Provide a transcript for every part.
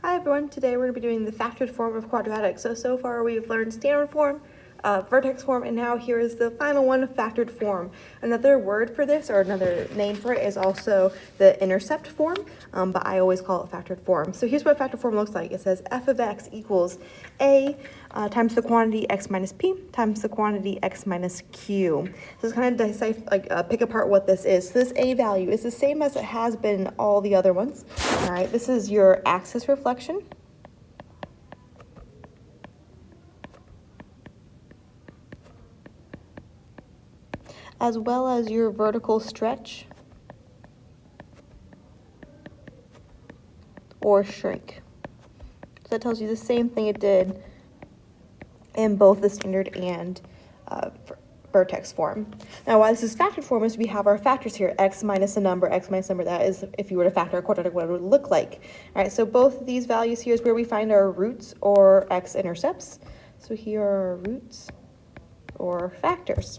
Hi everyone, today we're going to be doing the factored form of quadratic. So far we've learned standard form, vertex form, and now here is the final one, factored form. Another word for this, or another name for it, is also the intercept form, but I always call it factored form. So here's what factored form looks like. It says f of x equals a times the quantity x minus p times the quantity x minus q. So it's kind of pick apart what this is. So this a value is the same as it has been all the other ones. All right, this is your axis reflection. As well as your vertical stretch or shrink. So that tells you the same thing it did in both the standard and vertex form. Now, why this is factored form is we have our factors here, x minus a number, x minus a number. That is, if you were to factor a quadratic, what it would look like. All right, so both of these values here is where we find our roots or x-intercepts. So here are our roots or factors.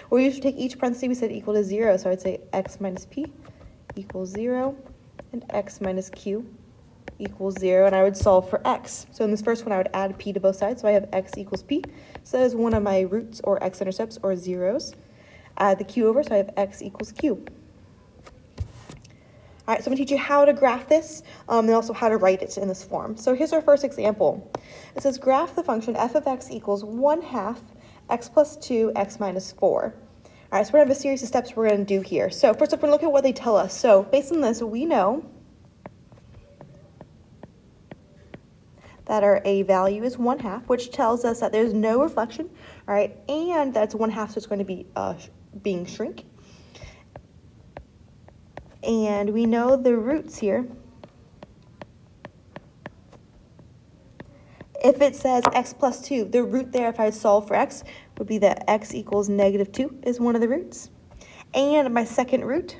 We usually take each parenthesis, we said equal to 0, so I'd say x minus p equals 0, and x minus q equals 0, and I would solve for x. So in this first one, I would add p to both sides, so I have x equals p. So that is one of my roots or x-intercepts or zeros. Add the q over, so I have x equals q. All right, so I'm going to teach you how to graph this and also how to write it in this form. So here's our first example. It says graph the function f of x equals 1/2 x plus 2 x minus 4. All right, so we're going to have a series of steps we're going to do here. So first off, we're going to look at what they tell us. So based on this, we know that our a value is 1/2, which tells us that there's no reflection, all right, and that's 1/2, so it's going to be being shrink. And we know the roots here. If it says x plus 2, the root there, if I solve for x, would be that x equals -2 is one of the roots. And my second root,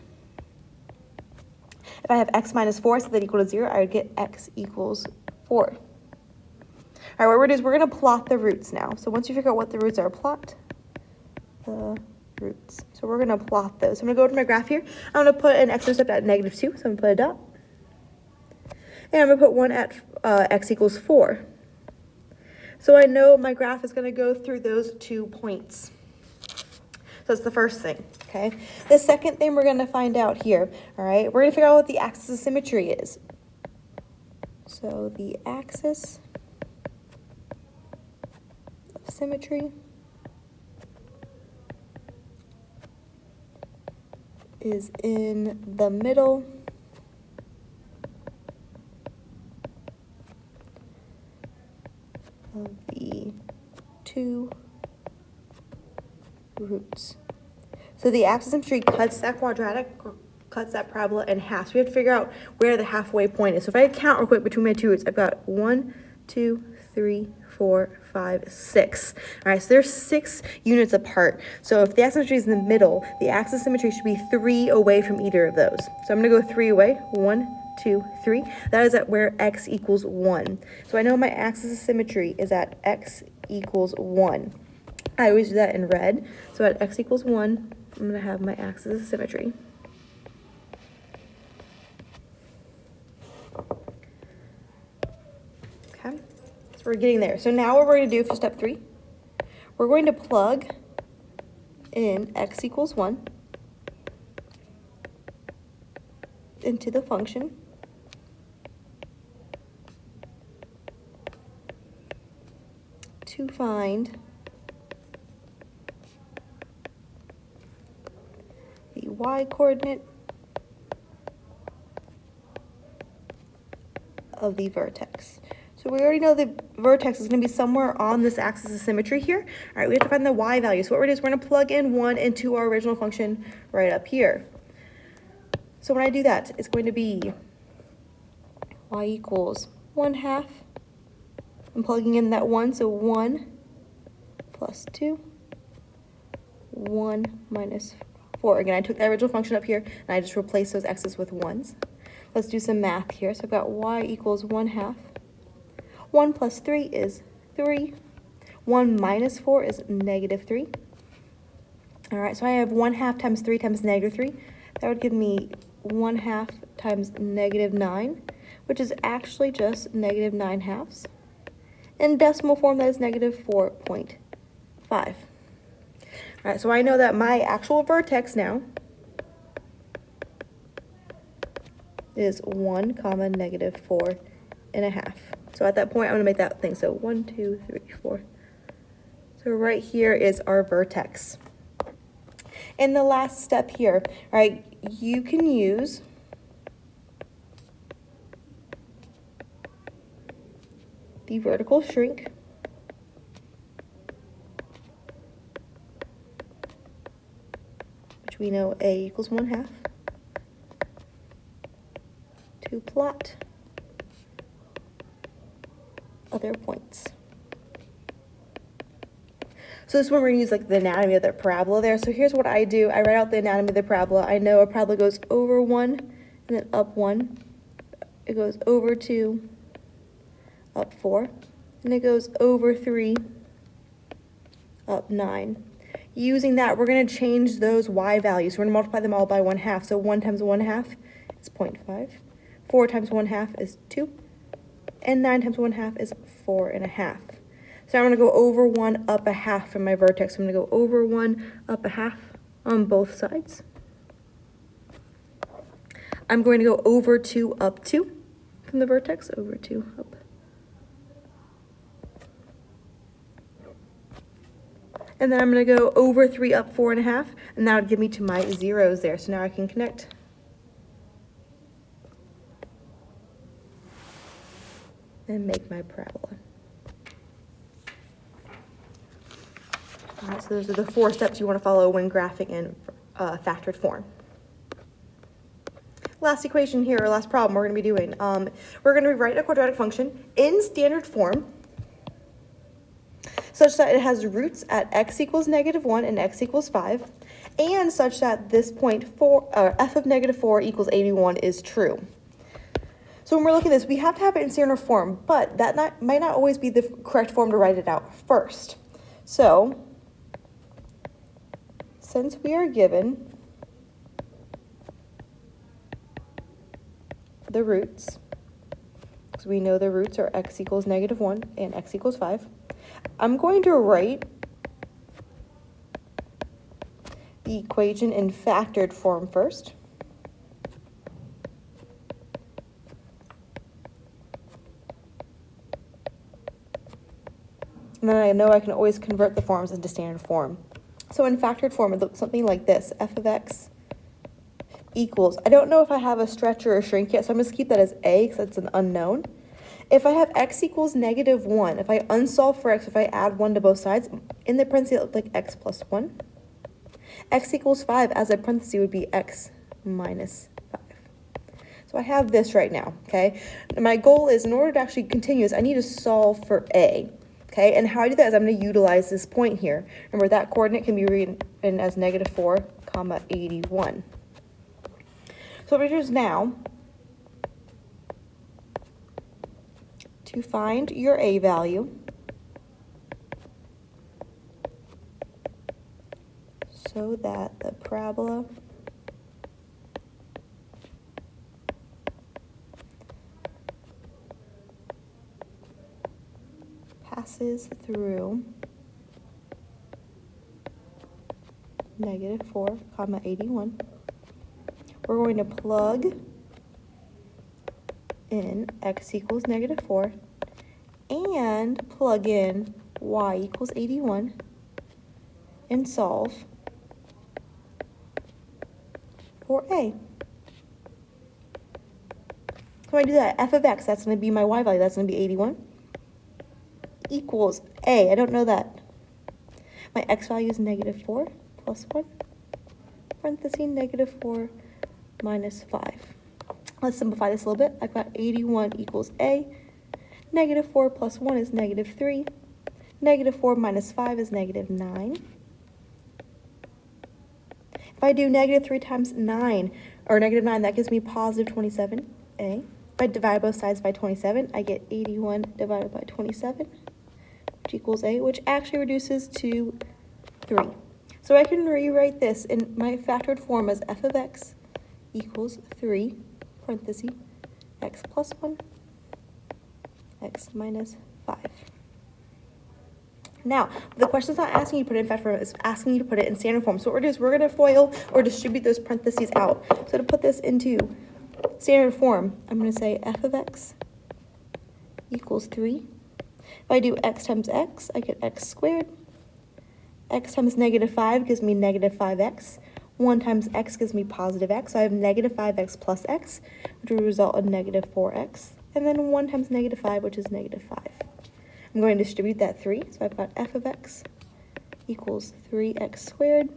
if I have x minus 4, so that equal to 0, I would get x equals 4. All right, what we're going to do is we're going to plot the roots now. So once you figure out what the roots are, plot the roots. So we're going to plot those. So I'm going to go to my graph here. I'm going to put an x-intercept at -2, so I'm going to put a dot. And I'm going to put one at x equals 4. So I know my graph is going to go through those 2 points. So that's the first thing, okay? The second thing we're going to find out here, all right, we're going to figure out what the axis of symmetry is. So the axis of symmetry is in the middle of the 2 roots. So the axis of symmetry cuts that quadratic, or cuts that parabola in half. So we have to figure out where the halfway point is. So if I count real quick between my 2 roots, I've got 1, 2, 3, 4, 5, 6. All right, so they're 6 units apart. So if the axis of symmetry is in the middle, the axis of symmetry should be 3 away from either of those. So I'm going to go 3 away. 1, 2, 3. That is at where x equals 1. So I know my axis of symmetry is at x equals 1. I always do that in red. So at x equals 1, I'm going to have my axis of symmetry. Okay, so we're getting there. So now what we're going to do for step 3, we're going to plug in x equals 1 into the function. To find the y-coordinate of the vertex. So we already know the vertex is going to be somewhere on this axis of symmetry here. All right, we have to find the y value. So what we're going to do is we're going to plug in 1 into our original function right up here. So when I do that, it's going to be y equals 1/2. I'm plugging in that 1, so 1 plus 2, 1 minus 4. Again, I took the original function up here, and I just replaced those x's with 1s. Let's do some math here. So I've got y equals 1/2. 1 plus 3 is 3. 1 minus 4 is -3. All right, so I have 1/2 times 3 times -3. That would give me 1/2 times -9, which is actually just negative 9/2. In decimal form, that is negative 4.5. All right, so I know that my actual vertex now is 1 comma negative 4.5. So at that point, I'm gonna make that thing. So 1, 2, 3, 4. So right here is our vertex. And the last step here, right, you can use the vertical shrink, which we know A equals 1/2, to plot other points. So this one we're gonna use like the anatomy of the parabola there. So here's what I do. I write out the anatomy of the parabola. I know a parabola goes over 1 and then up 1. It goes over 2, up 4, and it goes over 3, up 9. Using that, we're gonna change those y values. We're gonna multiply them all by 1/2. So 1 times 1/2 is 0.5. 4 times 1/2 is 2. And 9 times 1/2 is 4.5. So I'm going to go over 1 up 1/2 from my vertex. I'm going to go over 1 up 1/2 on both sides. I'm going to go over 2 up 2 from the vertex, over 2 up. And then I'm going to go over 3 up 4.5, and that would give me to my zeros there. So now I can connect. And make my parabola. All right, so those are the 4 steps you want to follow when graphing in factored form. Last equation here, or last problem we're going to be doing. We're going to rewrite a quadratic function in standard form such that it has roots at x equals -1 and x equals 5, and such that this point f of -4 equals 81 is true. So when we're looking at this, we have to have it in standard form, but that might not always be the correct form to write it out first. So since we are given the roots, because we know the roots are x equals -1 and x equals 5, I'm going to write the equation in factored form first. And then I know I can always convert the forms into standard form. So in factored form, it looks something like this. F of x equals, I don't know if I have a stretch or a shrink yet, so I'm just keep that as a because it's an unknown. If I have x equals -1, if I unsolve for x, if I add 1 to both sides, in the parentheses it looked like x plus 1. X equals 5 as a parenthesis would be x minus 5. So I have this right now, okay? My goal is, in order to actually continue this, I need to solve for a. Okay, and how I do that is I'm going to utilize this point here. Remember, that coordinate can be written as -4, 81. So what it is now, to find your a value, so that the parabola passes through -4, 81. We're going to plug in x equals -4 and plug in y equals 81 and solve for a. So when I do that, f of x, that's going to be my y value, that's going to be 81, equals a. I don't know that. My x value is -4 plus 1, parentheses, -4 minus 5. Let's simplify this a little bit. I've got 81 equals a. -4 plus 1 is -3. -4 minus 5 is -9. If I do -3 times 9, or -9, that gives me positive 27a. If I divide both sides by 27, I get 81 divided by 27, which equals a, which actually reduces to 3. So I can rewrite this in my factored form as f of x equals 3, parentheses, x plus 1, x minus 5. Now, the question's not asking you to put it in factor form, it's asking you to put it in standard form. So what we're going to do is we're going to FOIL or distribute those parentheses out. So to put this into standard form, I'm going to say f of x equals 3. If I do x times x, I get x squared. X times negative 5 gives me negative 5x. 1 times x gives me positive x. So I have negative 5x plus x, which will result in negative 4x. And then 1 times negative 5, which is negative 5. I'm going to distribute that 3. So I've got f of x equals 3x squared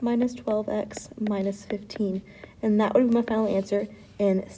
minus 12x minus 15. And that would be my final answer in